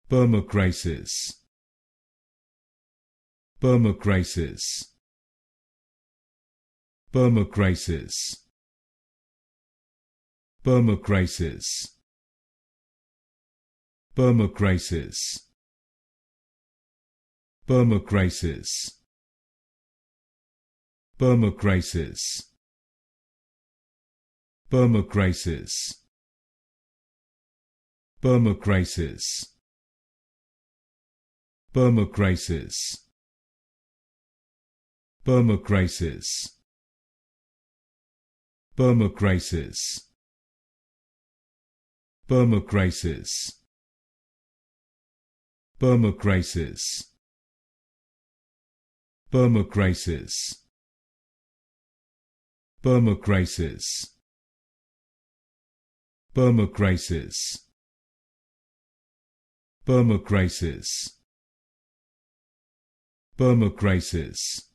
Permacrisis. Permacrisis. Permacrisis. Permacrisis. Permacrisis. Permacrisis. Permacrisis. Permacrisis. Permacrisis. Permacrisis. Permacrisis. Permacrisis. Permacrisis. Permacrisis. Permacrisis. Permacrisis. Permacrisis. Permacrisis. Permacrisis.